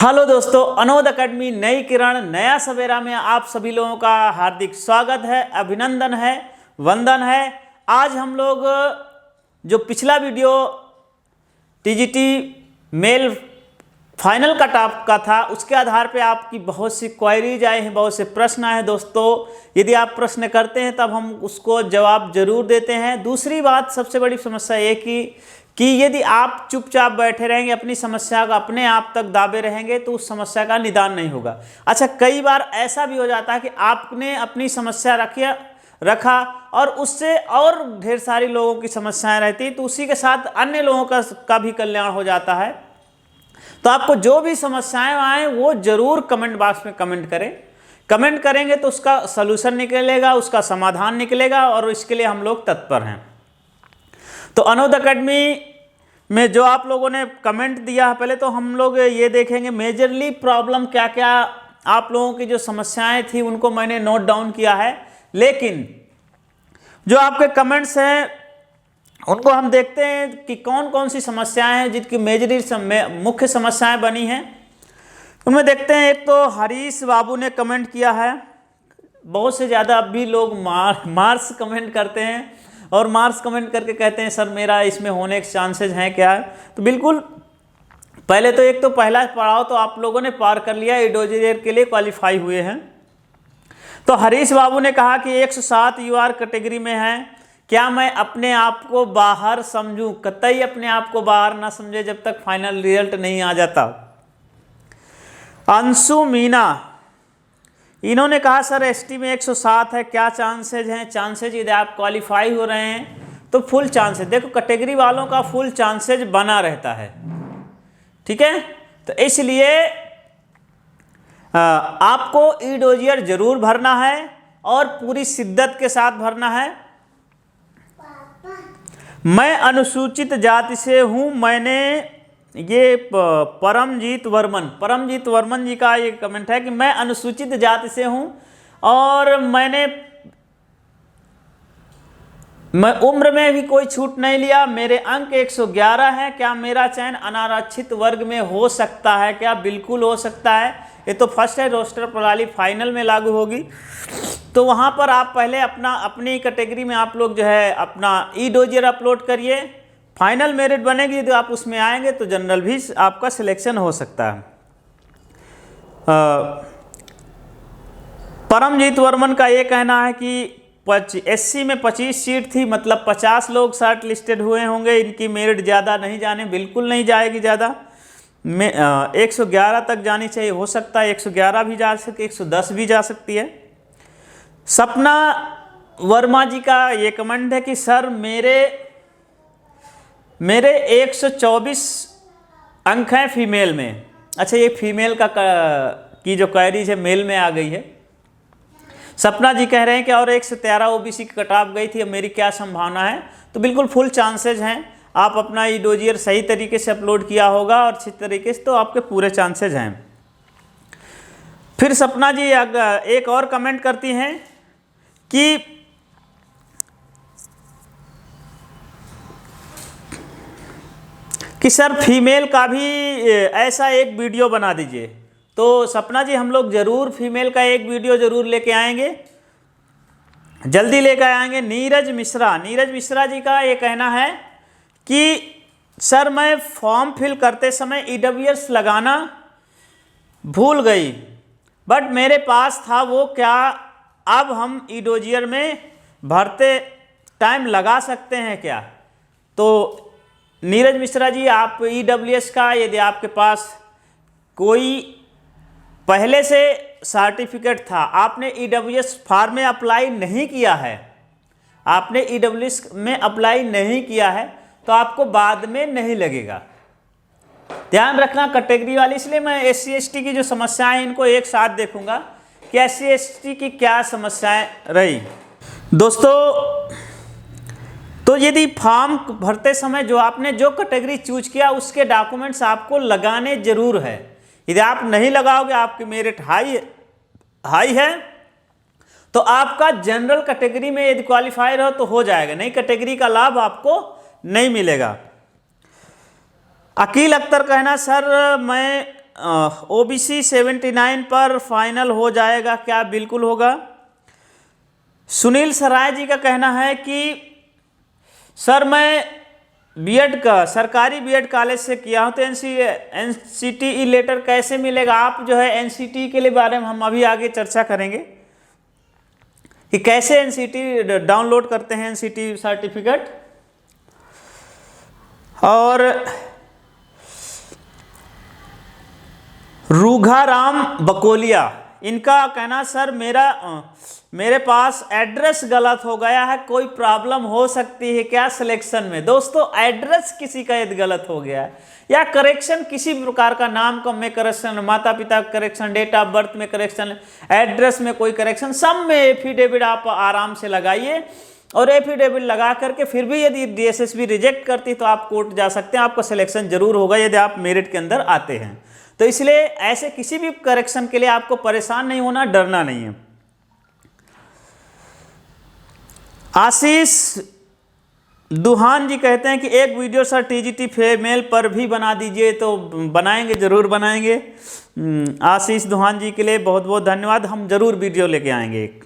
Hello दोस्तों, अनोद academy नई किरण नया सवेरा में आप सभी लोगों का हार्दिक स्वागत है, अभिनंदन है, वंदन है। आज हम लोग जो पिछला video TGT male final cut off का था, उसके आधार पे आपकी बहुत सी क्वेरीज आए हैं, बहुत से प्रश्न आए हैं। दोस्तों, यदि आप प्रश्न करते हैं तब हम उसको जवाब जरूर देते हैं। दूसरी बात, सबसे बड़ी समस्या ये कि यदि आप चुपचाप बैठे रहेंगे, अपनी समस्या का अपने आप तक दाबे रहेंगे, तो उस समस्या का निदान नहीं होगा। अच्छा, कई बार ऐसा भी हो जाता है कि आपने अपनी समस्या रखा और उससे और ढेर सारी लोगों की समस्याएं रहती, तो उसी के साथ अन्य लोगों का भी कल्याण हो जाता है। तो आपको जो भी समस्याएं आए वो जरूर कमेंट बॉक्स में कमेंट करें। कमेंट करेंगे तो उसका सलूशन निकलेगा, उसका समाधान निकलेगा, और इसके लिए हम लोग तत्पर हैं। तो अनोद अकेडमी में जो आप लोगों ने कमेंट दिया है, पहले तो हम लोग ये देखेंगे मेजरली प्रॉब्लम क्या क्या आप लोगों की जो समस्याएं थी उनको मैंने नोट डाउन किया है। लेकिन जो आपके कमेंट्स हैं उनको हम देखते हैं कि कौन कौन सी समस्याएं हैं जिनकी मुख्य समस्याएं बनी हैं। उनमें देखते हैं, एक तो हरीश बाबू ने कमेंट किया है। बहुत से ज़्यादा अब भी लोग मार्क्स कमेंट करते हैं और मार्क्स कमेंट करके कहते हैं सर मेरा इसमें होने के चांसेस हैं क्या। तो बिल्कुल, पहले तो एक तो पहला पड़ाव तो आप लोगों ने पार कर लिया, ईडोजीआर के लिए क्वालिफाई हुए हैं। तो हरीश बाबू ने कहा कि 107 यूआर कैटेगरी में है, क्या मैं अपने आप को बाहर समझूं? कतई अपने आप को बाहर ना समझे जब तक फाइनल रिजल्ट नहीं आ जाता। अंशु मीना, इन्होंने कहा सर एसटी में 107 है, क्या चांसेज हैं? चांसेज यदि आप क्वालिफाई हो रहे हैं तो फुल चांसेज, देखो कैटेगरी वालों का फुल चांसेज बना रहता है, ठीक है। तो इसलिए आपको ईडोजीआर जरूर भरना है और पूरी शिद्दत के साथ भरना है। मैं अनुसूचित जाति से हूँ, मैंने ये परमजीत वर्मन जी का ये कमेंट है कि मैं अनुसूचित जाति से हूँ और मैं उम्र में भी कोई छूट नहीं लिया, मेरे अंक 111 है, क्या मेरा चयन अनारक्षित वर्ग में हो सकता है क्या? बिल्कुल हो सकता है। ये तो फर्स्ट है, रोस्टर प्रणाली फाइनल में लागू होगी, तो वहाँ पर आप पहले अपनी कैटेगरी में आप लोग जो है अपना ईडोजीआर अपलोड करिए। फाइनल मेरिट बनेगी, यदि आप उसमें आएंगे तो जनरल भी आपका सिलेक्शन हो सकता है। परमजीत वर्मन का ये कहना है कि एससी में 25 सीट थी, मतलब 50 लोग शॉर्ट लिस्टेड हुए होंगे, इनकी मेरिट ज़्यादा नहीं जाने, बिल्कुल नहीं जाएगी ज़्यादा, 111 तक जानी चाहिए। हो सकता है 111 भी जा सकती, 110 भी जा सकती है। सपना वर्मा जी का ये कमेंट है कि सर मेरे 124 अंक हैं फीमेल में। अच्छा, ये फीमेल की जो क्वेरीज है मेल में आ गई है। सपना जी कह रहे हैं कि और 113 ओबीसी की कट ऑफ गई थी, अब मेरी क्या संभावना है? तो बिल्कुल फुल चांसेज हैं, आप अपना ईडोजीआर सही तरीके से अपलोड किया होगा और अच्छी तरीके से, तो आपके पूरे चांसेज हैं। फिर सपना जी एक और कमेंट करती हैं कि सर फीमेल का भी ऐसा एक वीडियो बना दीजिए। तो सपना जी, हम लोग जरूर फीमेल का एक वीडियो जरूर लेके आएंगे, जल्दी लेकर आएंगे। नीरज मिश्रा जी का ये कहना है कि सर मैं फॉर्म फिल करते समय ईडब्ल्यूएस लगाना भूल गई, बट मेरे पास था, वो क्या अब हम ईडोजीआर में भरते टाइम लगा सकते हैं क्या? तो नीरज मिश्रा जी, आप ईडब्ल्यूएस का यदि आपके पास कोई पहले से सर्टिफिकेट था, आपने ईडब्ल्यूएस फॉर्म में अप्लाई नहीं किया है, आपने ईडब्ल्यूएस में अप्लाई नहीं किया है, तो आपको बाद में नहीं लगेगा। ध्यान रखना कैटेगरी वाले, इसलिए मैं एससी एसटी की जो समस्याएं हैं इनको एक साथ देखूंगा कि एससी एसटी की क्या समस्याएं रही। दोस्तों, तो यदि फॉर्म भरते समय जो आपने जो कैटेगरी चूज किया उसके डॉक्यूमेंट्स आपको लगाने जरूर है। यदि आप नहीं लगाओगे, आपकी मेरिट हाई है, तो आपका जनरल कैटेगरी में यदि क्वालिफायर हो तो हो जाएगा, नई कैटेगरी का लाभ आपको नहीं मिलेगा। अकील अख्तर कहना, सर मैं ओबीसी 79 पर फाइनल हो जाएगा क्या? बिल्कुल होगा। सुनील सराय जी का कहना है कि सर मैं बीएड का सरकारी बीएड कॉलेज से किया हूँ तो एनसीटीई लेटर कैसे मिलेगा? आप जो है एनसीटीई के लिए बारे में हम अभी आगे चर्चा करेंगे कि कैसे एनसीटीई डाउनलोड करते हैं एनसीटीई सर्टिफिकेट। और रूघाराम बकोलिया, इनका कहना सर मेरे पास एड्रेस गलत हो गया है, कोई प्रॉब्लम हो सकती है क्या सिलेक्शन में? दोस्तों एड्रेस किसी का यदि गलत हो गया है या करेक्शन किसी भी प्रकार का, नाम का में करेक्शन, माता पिता करेक्शन, डेट ऑफ बर्थ में करेक्शन, एड्रेस में कोई करेक्शन, सब में एफिडेविट आप आराम से लगाइए। और एफिडेविट लगा करके फिर भी यदि डीएसएसबी रिजेक्ट करती तो आप कोर्ट जा सकते हैं, आपका सिलेक्शन जरूर होगा यदि आप मेरिट के अंदर आते हैं। तो इसलिए ऐसे किसी भी करेक्शन के लिए आपको परेशान नहीं होना, डरना नहीं है। आशीष दुहान जी कहते हैं कि एक वीडियो सर टीजीटी फीमेल पर भी बना दीजिए, तो बनाएंगे, जरूर बनाएंगे। आशीष दुहान जी के लिए बहुत बहुत धन्यवाद, हम जरूर वीडियो लेके आएंगे एक।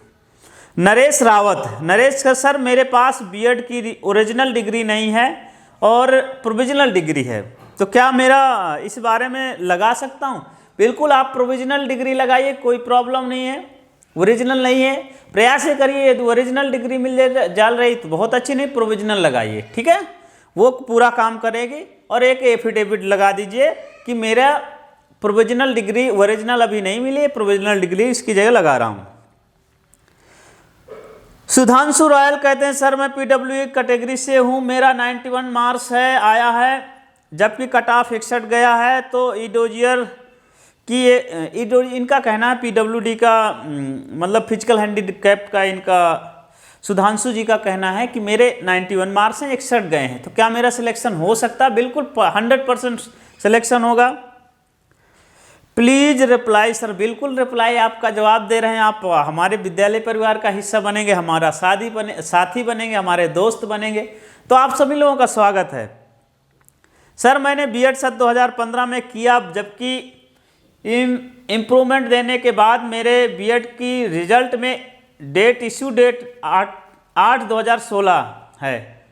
नरेश रावत, नरेश का सर मेरे पास बीएड की ओरिजिनल डिग्री नहीं है और प्रोविजनल डिग्री है, तो क्या मेरा इस बारे में लगा सकता हूँ? बिल्कुल आप प्रोविजनल डिग्री लगाइए, कोई प्रॉब्लम नहीं है। ओरिजिनल नहीं है, प्रयास करिए, यदि ओरिजिनल डिग्री मिल जा रही तो बहुत अच्छी, नहीं प्रोविजनल लगाइए, ठीक है, वो पूरा काम करेगी। और एक एफिडेविट लगा दीजिए कि मेरा प्रोविजनल डिग्री, ओरिजिनल अभी नहीं मिली, प्रोविजनल डिग्री इसकी जगह लगा रहा हूँ। सुधांशु रॉयल कहते हैं सर मैं पीडब्ल्यू कैटेगरी से हूँ, मेरा 91 मार्क्स है आया है, जबकि कट ऑफ 61 गया है, तो इडोजियर कि इनका कहना है पीडब्ल्यूडी का मतलब फिजिकल हैंडीकैप का, इनका सुधांशु जी का कहना है कि मेरे 91 मार्क्स हैं, 61 गए हैं, तो क्या मेरा सिलेक्शन हो सकता है? बिल्कुल 100% सिलेक्शन होगा। प्लीज रिप्लाई सर, बिल्कुल रिप्लाई आपका जवाब दे रहे हैं। आप हमारे विद्यालय परिवार का हिस्सा बनेंगे, हमारा साथी बनेंगे, हमारे दोस्त बनेंगे, तो आप सभी लोगों का स्वागत है। सर मैंने बीएड सन 2015 में किया, जबकि इम्प्रूवमेंट देने के बाद मेरे बीएड की रिजल्ट में डेट इशू डेट 8/2016 है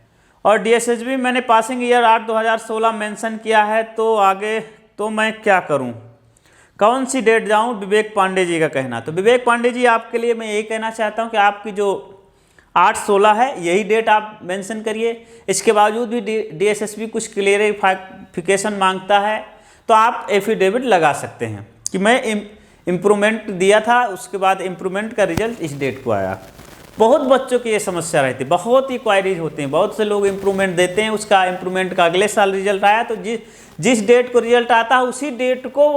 और डीएसएसबी मैंने पासिंग ईयर 8/2016 मेंशन किया है, तो आगे तो मैं क्या करूं, कौन सी डेट जाऊं? विवेक पांडे जी का कहना। तो विवेक पांडे जी आपके लिए मैं यही कहना चाहता हूं कि आपकी जो 8/16 है यही डेट आप मेंशन करिए। इसके बावजूद भी डीएसएसबी कुछ क्लियरिफिकेशन मांगता है तो आप एफिडेविट लगा सकते हैं कि मैं इम्प्रूवमेंट दिया था, उसके बाद इम्प्रूवमेंट का रिजल्ट इस डेट को आया। बहुत बच्चों की ये समस्या रहती है, बहुत ही क्वायरीज होते हैं, बहुत से लोग इम्प्रूवमेंट देते हैं, उसका इम्प्रूवमेंट का अगले साल रिजल्ट आया, तो जिस डेट को रिजल्ट आता है उसी डेट को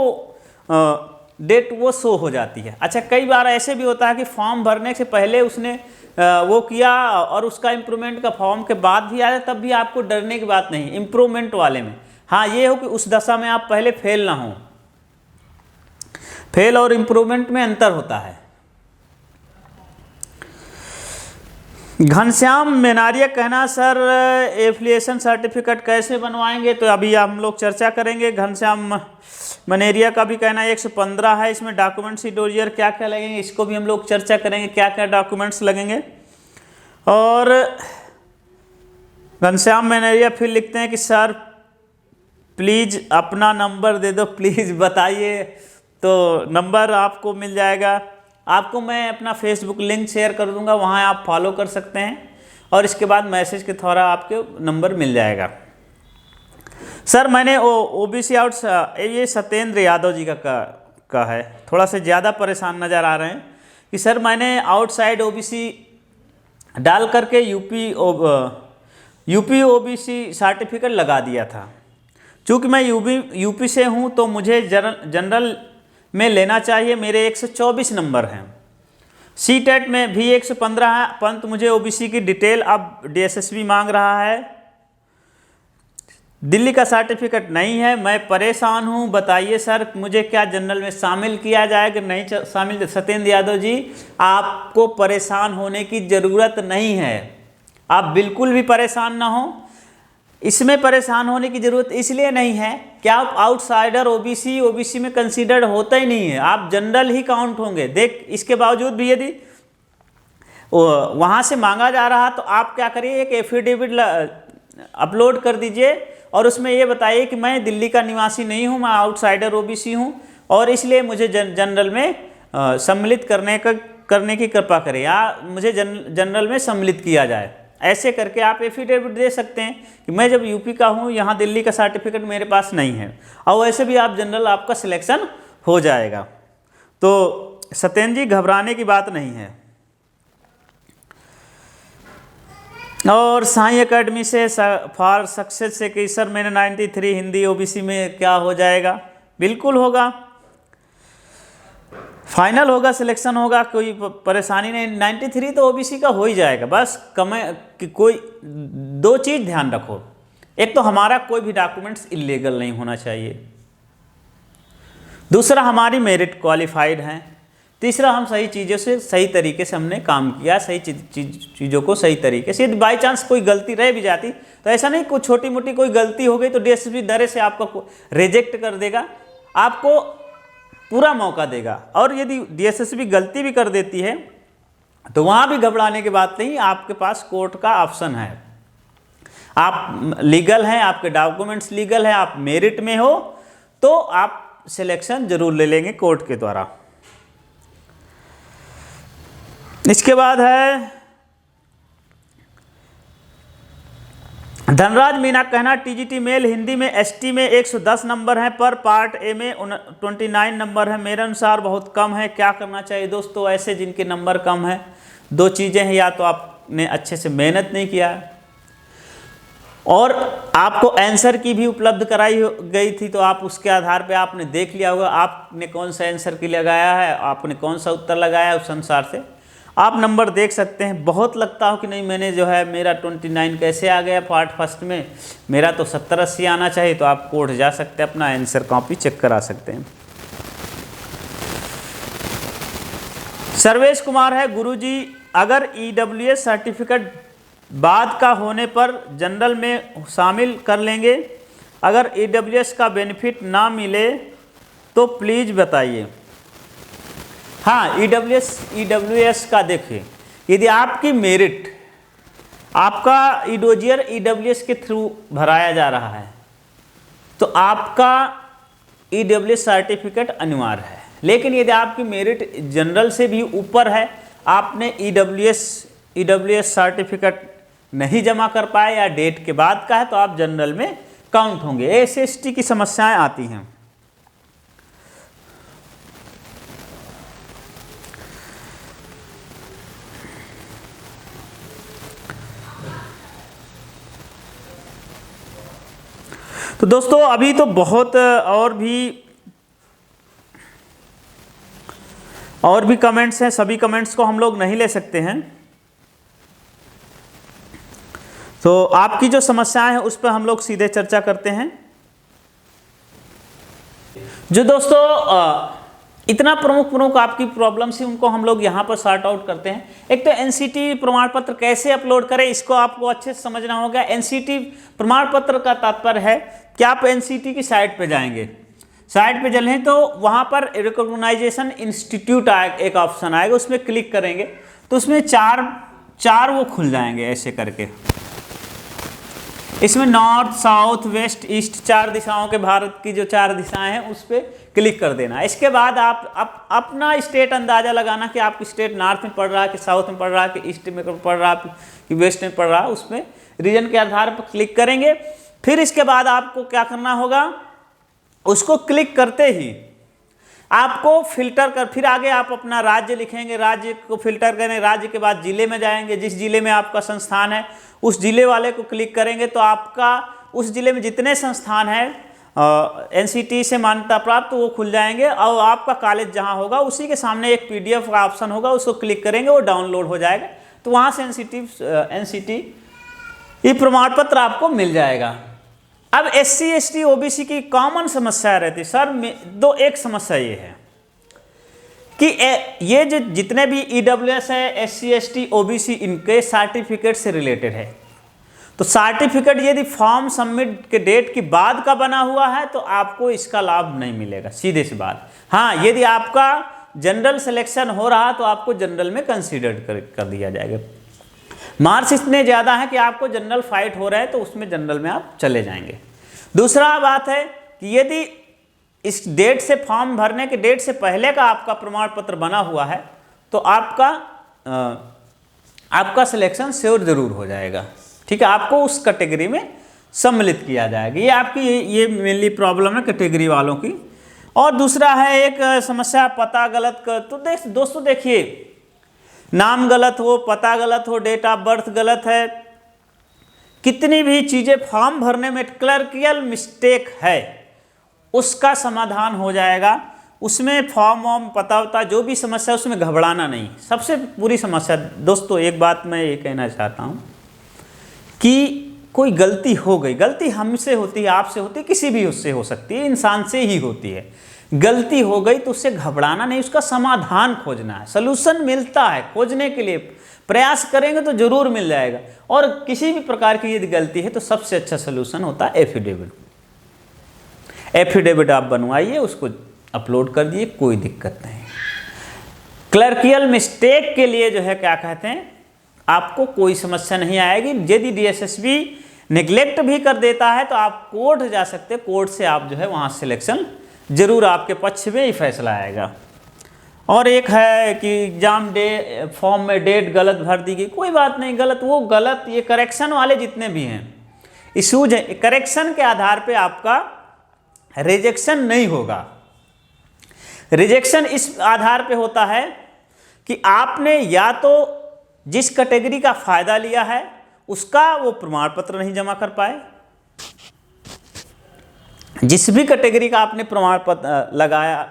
वो शो हो जाती है। अच्छा, कई बार ऐसे भी होता है कि फॉर्म भरने से पहले उसने वो किया और उसका इम्प्रूवमेंट का फॉर्म के बाद भी आया, तब भी आपको डरने की बात नहीं। इम्प्रूवमेंट वाले में हाँ ये हो कि उस दशा में आप पहले फेल ना हो, फेल और इम्प्रूवमेंट में अंतर होता है। घनश्याम मेनारिया कहना सर एफिलिएशन सर्टिफिकेट कैसे बनवाएंगे, तो अभी हम लोग चर्चा करेंगे। घनश्याम मनेरिया का भी कहना 115 है, इसमें डॉक्यूमेंट्स डोजियर क्या क्या लगेंगे, इसको भी हम लोग चर्चा करेंगे, क्या क्या डॉक्यूमेंट्स लगेंगे। और घनश्याम मनेरिया फिर लिखते हैं कि सर प्लीज़ अपना नंबर दे दो, प्लीज़ बताइए, तो नंबर आपको मिल जाएगा। आपको मैं अपना फेसबुक लिंक शेयर कर दूंगा, वहाँ आप फॉलो कर सकते हैं और इसके बाद मैसेज के द्वारा आपके नंबर मिल जाएगा। सर मैंने ओबीसी आउट, ये सत्येंद्र यादव जी का है, थोड़ा से ज़्यादा परेशान नज़र आ रहे हैं कि सर मैंने आउटसाइड ओबीसी डाल करके यूपी ओबीसी सर्टिफिकेट लगा दिया था। चूँकि मैं यूपी से हूँ तो मुझे जनरल में लेना चाहिए, मेरे 124 नंबर हैं। सीटेट में भी 115 है, परंतु मुझे ओबीसी की डिटेल अब डीएसएसबी मांग रहा है। दिल्ली का सर्टिफिकेट नहीं है, मैं परेशान हूँ, बताइए सर मुझे क्या जनरल में शामिल किया जाए कि नहीं शामिल। सत्येंद्र यादव जी, आपको परेशान होने की ज़रूरत नहीं है, आप बिल्कुल भी परेशान ना हो। इसमें परेशान होने की ज़रूरत इसलिए नहीं है कि आप आउटसाइडर ओबीसी में कंसीडर्ड होता ही नहीं है, आप जनरल ही काउंट होंगे। देख, इसके बावजूद भी यदि वहाँ से मांगा जा रहा तो आप क्या करिए, एक एफिडेविट अपलोड कर दीजिए और उसमें ये बताइए कि मैं दिल्ली का निवासी नहीं हूँ, मैं आउटसाइडर ओबीसी हूँ और इसलिए मुझे जनरल में सम्मिलित करने की कृपा करें या मुझे जनरल में सम्मिलित किया जाए। ऐसे करके आप एफिडेविट दे सकते हैं कि मैं जब यूपी का हूँ, यहाँ दिल्ली का सर्टिफिकेट मेरे पास नहीं है, और वैसे भी आप जनरल, आपका सिलेक्शन हो जाएगा। तो सत्येंद्र जी, घबराने की बात नहीं है। और साई एकेडमी से फॉर सक्सेस से कि सर मैंने 93 हिंदी ओबीसी में क्या हो जाएगा? बिल्कुल होगा, फाइनल होगा, सिलेक्शन होगा, कोई परेशानी नहीं। 93 तो ओबीसी का हो ही जाएगा। बस कोई दो चीज़ ध्यान रखो, एक तो हमारा कोई भी डॉक्यूमेंट्स इलीगल नहीं होना चाहिए, दूसरा हमारी मेरिट क्वालिफाइड है, तीसरा हम सही चीज़ों से सही तरीके से हमने काम किया, सही चीज़ों को सही तरीके से। यदि बाई चांस कोई गलती रह भी जाती तो ऐसा नहीं, कोई छोटी मोटी कोई गलती हो गई तो डीएसएसबी दरे से आपको रिजेक्ट कर देगा, आपको पूरा मौका देगा। और यदि डीएसएसबी गलती भी कर देती है तो वहाँ भी घबराने की बात नहीं, आपके पास कोर्ट का ऑप्शन है, आप लीगल हैं, आपके डॉक्यूमेंट्स लीगल हैं, आप मेरिट में हो तो आप सिलेक्शन जरूर ले लेंगे कोर्ट के द्वारा। इसके बाद है धनराज मीना कहना, टीजीटी मेल हिंदी में एसटी में 110 नंबर है, पर पार्ट ए में 29 नंबर है, मेरे अनुसार बहुत कम है, क्या करना चाहिए? दोस्तों, ऐसे जिनके नंबर कम है, दो चीज़ें हैं, या तो आपने अच्छे से मेहनत नहीं किया और आपको आंसर की भी उपलब्ध कराई गई थी तो आप उसके आधार पे आपने देख लिया होगा आपने कौन सा आंसर की लगाया है, आपने कौन सा उत्तर लगाया है, उस अनुसार से आप नंबर देख सकते हैं। बहुत लगता हो कि नहीं मैंने जो है मेरा 29 कैसे आ गया पार्ट फर्स्ट में, मेरा तो 70-80 आना चाहिए, तो आप कोर्ट जा सकते हैं, अपना आंसर कॉपी चेक करा सकते हैं। सर्वेश कुमार है, गुरुजी अगर ईडब्ल्यूएस सर्टिफिकेट बाद का होने पर जनरल में शामिल कर लेंगे, अगर ईडब्ल्यूएस का बेनिफिट ना मिले तो प्लीज़ बताइए। हाँ, ईडब्ल्यूएस का देखिए, यदि आपकी मेरिट आपका ईडोजियर ईडब्ल्यूएस के थ्रू भराया जा रहा है तो आपका ईडब्ल्यूएस सर्टिफिकेट अनिवार्य है। लेकिन यदि आपकी मेरिट जनरल से भी ऊपर है, आपने ईडब्ल्यूएस सर्टिफिकेट नहीं जमा कर पाए या डेट के बाद का है, तो आप जनरल में काउंट होंगे। एसएसटी की समस्याएं आती हैं। तो दोस्तों, अभी तो बहुत और भी कमेंट्स हैं, सभी कमेंट्स को हम लोग नहीं ले सकते हैं, तो आपकी जो समस्याएं हैं उस पर हम लोग सीधे चर्चा करते हैं। जो दोस्तों इतना प्रमुख आपकी प्रॉब्लम्स है उनको हम लोग यहाँ पर सॉर्ट आउट करते हैं। एक तो एनसीटी प्रमाण पत्र कैसे अपलोड करें, इसको आपको अच्छे से समझना होगा। एनसीटी प्रमाण पत्र का तात्पर्य है कि आप एनसीटी की साइट पे जाएंगे, साइट पे चलें तो वहाँ पर रिकॉग्नाइजेशन इंस्टीट्यूट एक ऑप्शन आएगा, उसमें क्लिक करेंगे तो उसमें चार वो खुल जाएंगे ऐसे करके। इसमें नॉर्थ, साउथ, वेस्ट, ईस्ट, 4 दिशाओं के, भारत की जो 4 दिशाएं हैं उस पर क्लिक कर देना। इसके बाद आप अपना स्टेट अंदाज़ा लगाना कि आपकी स्टेट नॉर्थ में पड़ रहा है कि साउथ में पड़ रहा है कि ईस्ट में पड़ रहा है कि वेस्ट में पड़ रहा है, उसमें रीजन के आधार पर क्लिक करेंगे। फिर इसके बाद आपको क्या करना होगा, उसको क्लिक करते ही आपको फिल्टर कर, फिर आगे आप अपना राज्य लिखेंगे, राज्य को फिल्टर करें, राज्य के बाद जिले में जाएंगे, जिस जिले में आपका संस्थान है उस जिले वाले को क्लिक करेंगे तो आपका उस जिले में जितने संस्थान हैं एनसीटी से मान्यता प्राप्त वो खुल जाएंगे और आपका कॉलेज जहां होगा उसी के सामने एक पीडीएफ का ऑप्शन होगा, उसको क्लिक करेंगे वो डाउनलोड हो जाएगा, तो वहां से एनसीटी ये प्रमाण पत्र आपको मिल जाएगा। अब एससी एसटी ओबीसी की कॉमन समस्या रहती है सर, एक समस्या ये है कि ये जो जितने भी ईडब्ल्यूएस है, एससी एसटी ओबीसी, इनके सर्टिफिकेट से रिलेटेड है, तो सर्टिफिकेट यदि फॉर्म सबमिट के डेट की बाद का बना हुआ है तो आपको इसका लाभ नहीं मिलेगा, सीधे सी बात। हाँ, यदि आपका जनरल सिलेक्शन हो रहा तो आपको जनरल में कंसीडर कर दिया जाएगा। मार्क्स इतने ज़्यादा हैं कि आपको जनरल फाइट हो रहा है तो उसमें जनरल में आप चले जाएंगे। दूसरा बात है कि यदि इस डेट से फॉर्म भरने के डेट से पहले का आपका प्रमाण पत्र बना हुआ है तो आपका सिलेक्शन श्योर जरूर हो जाएगा, ठीक है, आपको उस कैटेगरी में सम्मिलित किया जाएगा। ये आपकी ये मेनली प्रॉब्लम है कैटेगरी वालों की। और दूसरा है एक समस्या पता गलत कर, तो दोस्तों देखिए, नाम गलत हो, पता गलत हो, डेट ऑफ बर्थ गलत है, कितनी भी चीज़ें फॉर्म भरने में क्लर्कियल मिस्टेक है उसका समाधान हो जाएगा। उसमें फॉर्म वॉर्म पता होता जो भी समस्या है उसमें घबराना नहीं। सबसे बुरी समस्या दोस्तों, एक बात मैं ये कहना चाहता हूँ कि कोई गलती हो गई, गलती हमसे होती है, आपसे होती है, किसी भी उससे हो सकती है, इंसान से ही होती है। गलती हो गई तो उससे घबराना नहीं, उसका समाधान खोजना है। सलूशन मिलता है, खोजने के लिए प्रयास करेंगे तो जरूर मिल जाएगा। और किसी भी प्रकार की यदि गलती है तो सबसे अच्छा सलूशन होता है एफिडेविट। एफिडेविट आप बनवाइए, उसको अपलोड कर दिए, कोई दिक्कत नहीं। क्लर्कियल मिस्टेक के लिए जो है क्या कहते हैं, आपको कोई समस्या नहीं आएगी। यदि डीएसएसबी नेग्लेक्ट भी कर देता है तो आप कोर्ट जा सकते हैं, कोर्ट से आप जो है वहाँ सिलेक्शन जरूर आपके पक्ष में ही फैसला आएगा। और एक है कि एग्जाम डे फॉर्म में डेट गलत भर दी गई, कोई बात नहीं, गलत वो गलत, ये करेक्शन वाले जितने भी हैं इशूज हैं, करेक्शन के आधार पे आपका रिजेक्शन नहीं होगा। रिजेक्शन इस आधार पे होता है कि आपने या तो जिस कैटेगरी का फायदा लिया है उसका वो प्रमाण पत्र नहीं जमा कर पाए, जिस भी कैटेगरी का आपने प्रमाण पत्र लगाया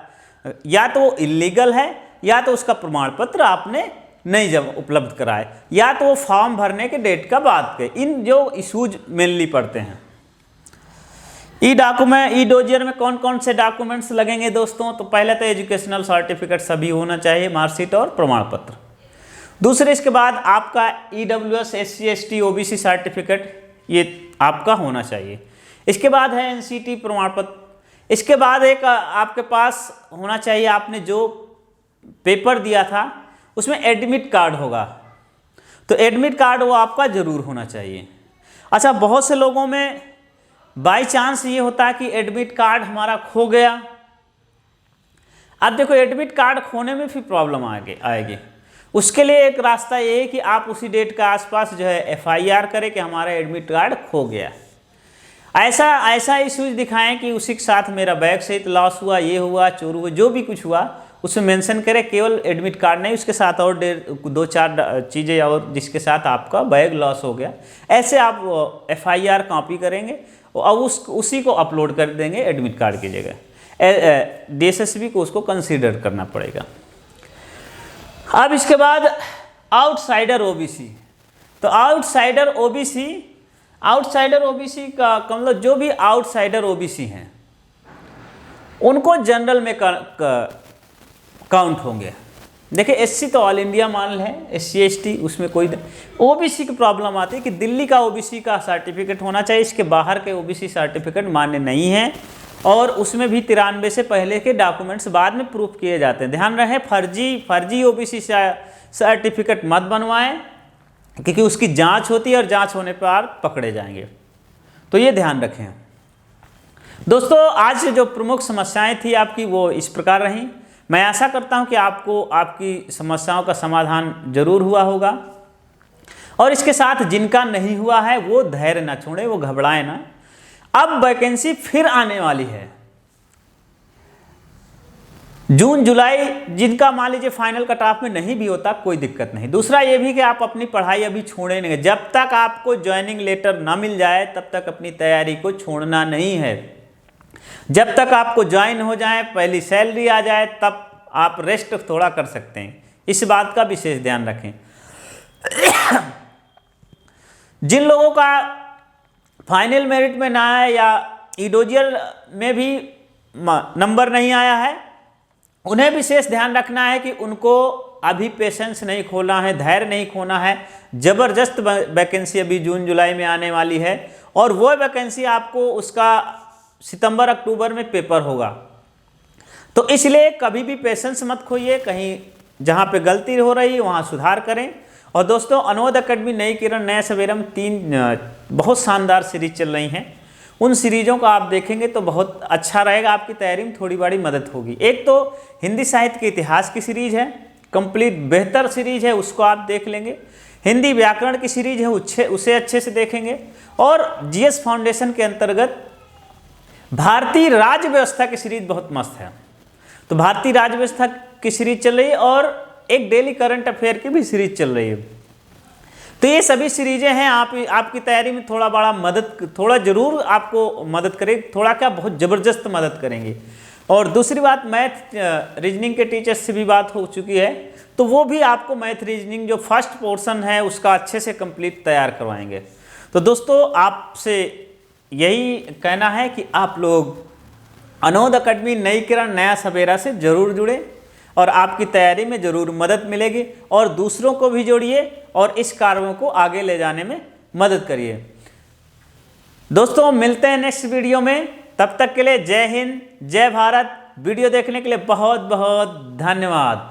या तो वो इलीगल है या तो उसका प्रमाण पत्र आपने नहीं जब उपलब्ध कराए या तो वो फॉर्म भरने के डेट का बाद के, इन जो इशूज मेनली पड़ते हैं। ई डोजियर में कौन कौन से डॉक्यूमेंट्स लगेंगे दोस्तों, तो पहले तो एजुकेशनल सर्टिफिकेट सभी होना चाहिए, मार्कशीट और प्रमाण पत्र। दूसरे इसके बाद आपका EWS SC ST OBC certificate ये आपका होना चाहिए। इसके बाद है NCT प्रमाण पत्र। इसके बाद एक आपके पास होना चाहिए, आपने जो पेपर दिया था उसमें एडमिट कार्ड होगा, तो एडमिट कार्ड वो आपका ज़रूर होना चाहिए। अच्छा, बहुत से लोगों में बाई चांस ये होता है कि एडमिट कार्ड हमारा खो गया। अब देखो, एडमिट कार्ड खोने में भी प्रॉब्लम आएगी। उसके लिए एक रास्ता ये है कि आप उसी डेट के आसपास जो है FIR करें कि हमारा एडमिट कार्ड खो गया। ऐसा इश्यूज दिखाएं कि उसी के साथ मेरा बैग सहित लॉस हुआ, ये हुआ, चोर हुआ, जो भी कुछ हुआ उसमें मेंशन करें, केवल एडमिट कार्ड नहीं, उसके साथ और 2-4 चीज़ें और जिसके साथ आपका बैग लॉस हो गया। ऐसे आप FIR कॉपी करेंगे और उसी को अपलोड कर देंगे एडमिट कार्ड की जगह। DSSB को उसको कंसीडर करना पड़ेगा। अब इसके बाद आउटसाइडर OBC। तो आउटसाइडर OBC का मतलब जो भी आउटसाइडर OBC हैं उनको जनरल में काउंट होंगे। देखिए, SC तो ऑल इंडिया मान है, SC ST उसमें कोई, OBC की प्रॉब्लम आती है कि दिल्ली का OBC का सर्टिफिकेट होना चाहिए, इसके बाहर के OBC सर्टिफिकेट मान्य नहीं है और उसमें भी 93 से पहले के डॉक्यूमेंट्स बाद में प्रूफ किए जाते हैं। ध्यान रहे, फर्जी OBC सर्टिफिकेट मत बनवाएं क्योंकि उसकी जांच होती है और जांच होने पर पकड़े जाएंगे, तो ये ध्यान रखें। दोस्तों, आज जो प्रमुख समस्याएं थी आपकी वो इस प्रकार रहीं। मैं आशा करता हूं कि आपको आपकी समस्याओं का समाधान जरूर हुआ होगा और इसके साथ जिनका नहीं हुआ है वो धैर्य ना छोड़े, वो घबराए ना। अब वैकेंसी फिर आने वाली है जून जुलाई, जिनका मान लीजिए फाइनल कट ऑफ में नहीं भी होता कोई दिक्कत नहीं। दूसरा ये भी कि आप अपनी पढ़ाई अभी छोड़े नहीं, जब तक आपको ज्वाइनिंग लेटर ना मिल जाए तब तक अपनी तैयारी को छोड़ना नहीं है। जब तक आपको ज्वाइन हो जाए, पहली सैलरी आ जाए, तब आप रेस्ट थोड़ा कर सकते हैं, इस बात का विशेष ध्यान रखें। जिन लोगों का फाइनल मेरिट में ना आया या ईडोजियल में भी नंबर नहीं आया है, उन्हें विशेष ध्यान रखना है कि उनको अभी पेशेंस नहीं खोना है, धैर्य नहीं खोना है। ज़बरदस्त वैकेंसी अभी जून जुलाई में आने वाली है और वो वैकेंसी आपको उसका सितंबर अक्टूबर में पेपर होगा। तो इसलिए कभी भी पेशेंस मत खोइए, कहीं जहाँ पे गलती हो रही है वहाँ सुधार करें। और दोस्तों, अनोद एकेडमी नई किरण नया सवेरा में 3 बहुत शानदार सीरीज चल रही हैं। उन सीरीज़ों को आप देखेंगे तो बहुत अच्छा रहेगा, आपकी तैयारी में थोड़ी बड़ी मदद होगी। एक तो हिंदी साहित्य के इतिहास की सीरीज़ है, कंप्लीट बेहतर सीरीज़ है, उसको आप देख लेंगे। हिंदी व्याकरण की सीरीज़ है, उसे अच्छे से देखेंगे। और जीएस फाउंडेशन के अंतर्गत भारतीय राज्य व्यवस्था की सीरीज बहुत मस्त है। तो भारतीय राज्य व्यवस्था की सीरीज चल रही है और एक डेली करंट अफेयर की भी सीरीज चल रही है। तो ये सभी सीरीजें हैं, आपकी तैयारी में थोड़ा जरूर आपको मदद करेगी, थोड़ा क्या बहुत ज़बरदस्त मदद करेंगे। और दूसरी बात, मैथ रीजनिंग के टीचर्स से भी बात हो चुकी है, तो वो भी आपको मैथ रीजनिंग जो फर्स्ट पोर्शन है उसका अच्छे से कंप्लीट तैयार करवाएंगे। तो दोस्तों, आपसे यही कहना है कि आप लोग अनोद एकेडमी नई किरण नया सवेरा से जरूर जुड़ें और आपकी तैयारी में ज़रूर मदद मिलेगी। और दूसरों को भी जोड़िए और इस कार्यों को आगे ले जाने में मदद करिए। दोस्तों, मिलते हैं नेक्स्ट वीडियो में, तब तक के लिए जय हिंद, जय भारत। वीडियो देखने के लिए बहुत बहुत धन्यवाद।